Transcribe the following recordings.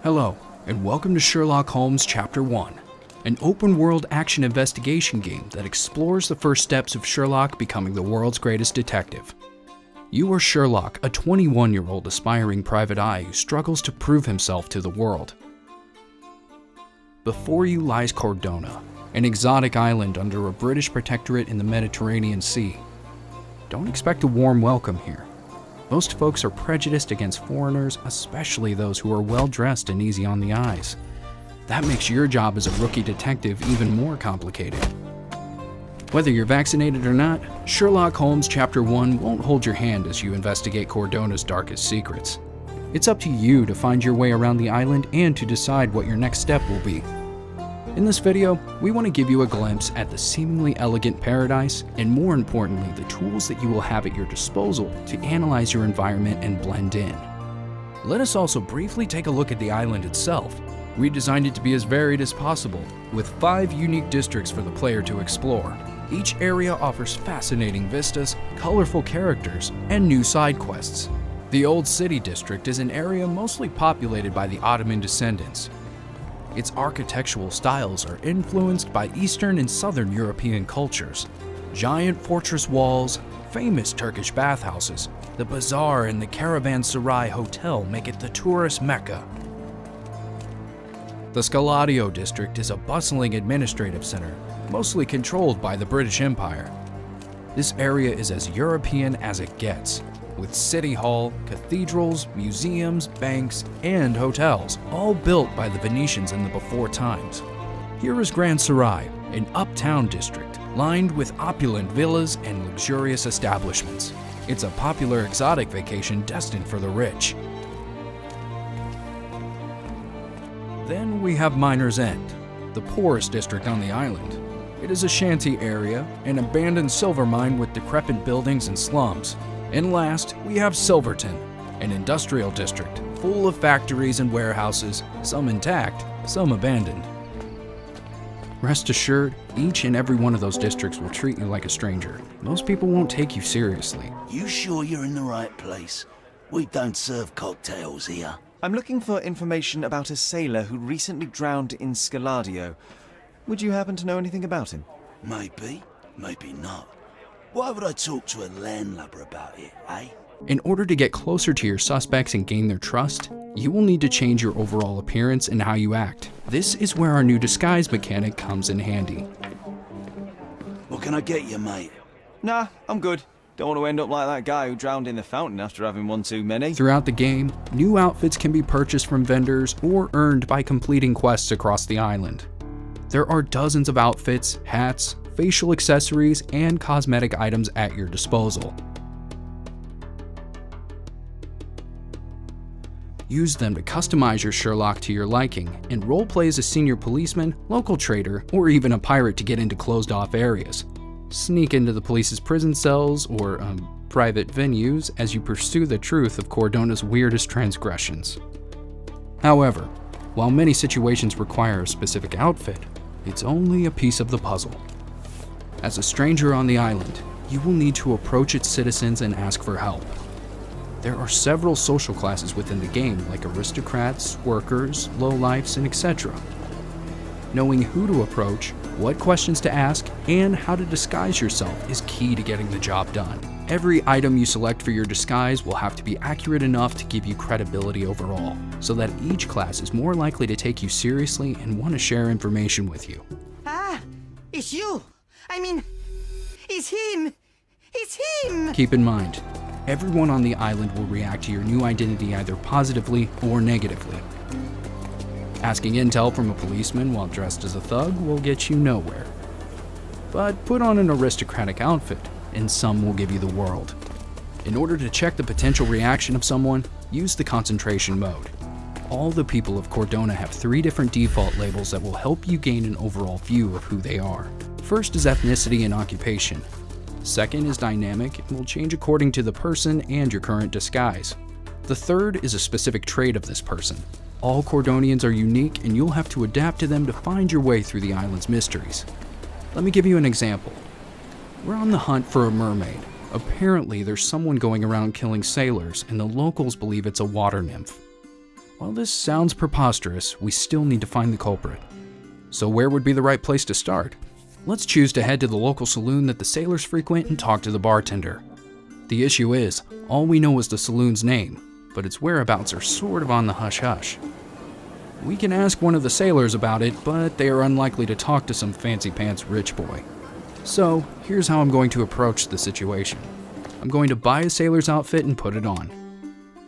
Hello, and welcome to Sherlock Holmes Chapter 1, an open-world action investigation game that explores the first steps of Sherlock becoming the world's greatest detective. You are Sherlock, a 21-year-old aspiring private eye who struggles to prove himself to the world. Before you lies Cordona, an exotic island under a British protectorate in the Mediterranean Sea. Don't expect a warm welcome here. Most folks are prejudiced against foreigners, especially those who are well-dressed and easy on the eyes. That makes your job as a rookie detective even more complicated. Whether you're vaccinated or not, Sherlock Holmes Chapter 1 won't hold your hand as you investigate Cordona's darkest secrets. It's up to you to find your way around the island and to decide what your next step will be. In this video, we want to give you a glimpse at the seemingly elegant paradise, and more importantly, the tools that you will have at your disposal to analyze your environment and blend in. Let us also briefly take a look at the island itself. We designed it to be as varied as possible, with 5 unique districts for the player to explore. Each area offers fascinating vistas, colorful characters, and new side quests. The Old City District is an area mostly populated by the Ottoman descendants. Its architectural styles are influenced by Eastern and Southern European cultures. Giant fortress walls, famous Turkish bathhouses, the bazaar and the Caravanserai Hotel make it the tourist mecca. The Scaladio district is a bustling administrative center, mostly controlled by the British Empire. This area is as European as it gets, with City Hall, cathedrals, museums, banks, and hotels, all built by the Venetians in the before times. Here is Grand Sarai, an uptown district, lined with opulent villas and luxurious establishments. It's a popular exotic vacation destined for the rich. Then we have Miner's End, the poorest district on the island. It is a shanty area, an abandoned silver mine with decrepit buildings and slums. And last, we have Silverton, an industrial district full of factories and warehouses, some intact, some abandoned. Rest assured, each and every one of those districts will treat you like a stranger. Most people won't take you seriously. You sure you're in the right place? We don't serve cocktails here. I'm looking for information about a sailor who recently drowned in Scaladio. Would you happen to know anything about him? Maybe, maybe not. Why would I talk to a landlubber about it, eh? In order to get closer to your suspects and gain their trust, you will need to change your overall appearance and how you act. This is where our new disguise mechanic comes in handy. What can I get you, mate? Nah, I'm good. Don't want to end up like that guy who drowned in the fountain after having one too many. Throughout the game, new outfits can be purchased from vendors or earned by completing quests across the island. There are dozens of outfits, hats, facial accessories, and cosmetic items at your disposal. Use them to customize your Sherlock to your liking, and roleplay as a senior policeman, local trader, or even a pirate to get into closed-off areas. Sneak into the police's prison cells or private venues as you pursue the truth of Cordona's weirdest transgressions. However, while many situations require a specific outfit, it's only a piece of the puzzle. As a stranger on the island, you will need to approach its citizens and ask for help. There are several social classes within the game, like aristocrats, workers, lowlifes, and etc. Knowing who to approach, what questions to ask, and how to disguise yourself is key to getting the job done. Every item you select for your disguise will have to be accurate enough to give you credibility overall, so that each class is more likely to take you seriously and want to share information with you. Ah, it's you! I mean, it's him! It's him! Keep in mind, everyone on the island will react to your new identity either positively or negatively. Asking intel from a policeman while dressed as a thug will get you nowhere. But put on an aristocratic outfit, and some will give you the world. In order to check the potential reaction of someone, use the concentration mode. All the people of Cordona have 3 different default labels that will help you gain an overall view of who they are. First is ethnicity and occupation. Second is dynamic and will change according to the person and your current disguise. The third is a specific trait of this person. All Cordonians are unique and you'll have to adapt to them to find your way through the island's mysteries. Let me give you an example. We're on the hunt for a mermaid. Apparently there's someone going around killing sailors and the locals believe it's a water nymph. While this sounds preposterous, we still need to find the culprit. So where would be the right place to start? Let's choose to head to the local saloon that the sailors frequent and talk to the bartender. The issue is, all we know is the saloon's name, but its whereabouts are sort of on the hush-hush. We can ask one of the sailors about it, but they are unlikely to talk to some fancy-pants rich boy. So, here's how I'm going to approach the situation. I'm going to buy a sailor's outfit and put it on.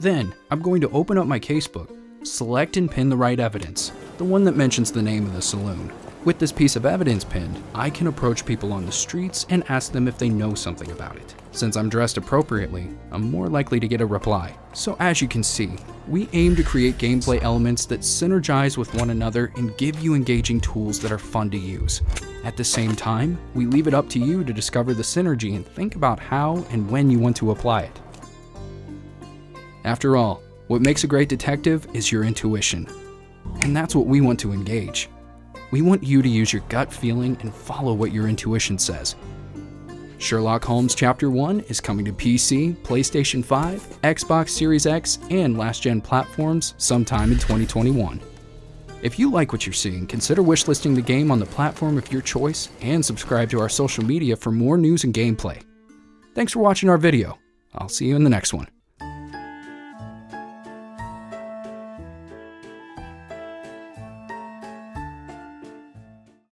Then, I'm going to open up my casebook, select and pin the right evidence, the one that mentions the name of the saloon. With this piece of evidence pinned, I can approach people on the streets and ask them if they know something about it. Since I'm dressed appropriately, I'm more likely to get a reply. So as you can see, we aim to create gameplay elements that synergize with one another and give you engaging tools that are fun to use. At the same time, we leave it up to you to discover the synergy and think about how and when you want to apply it. After all, what makes a great detective is your intuition. And that's what we want to engage. We want you to use your gut feeling and follow what your intuition says. Sherlock Holmes Chapter 1 is coming to PC, PlayStation 5, Xbox Series X, and last-gen platforms sometime in 2021. If you like what you're seeing, consider wishlisting the game on the platform of your choice and subscribe to our social media for more news and gameplay. Thanks for watching our video. I'll see you in the next one.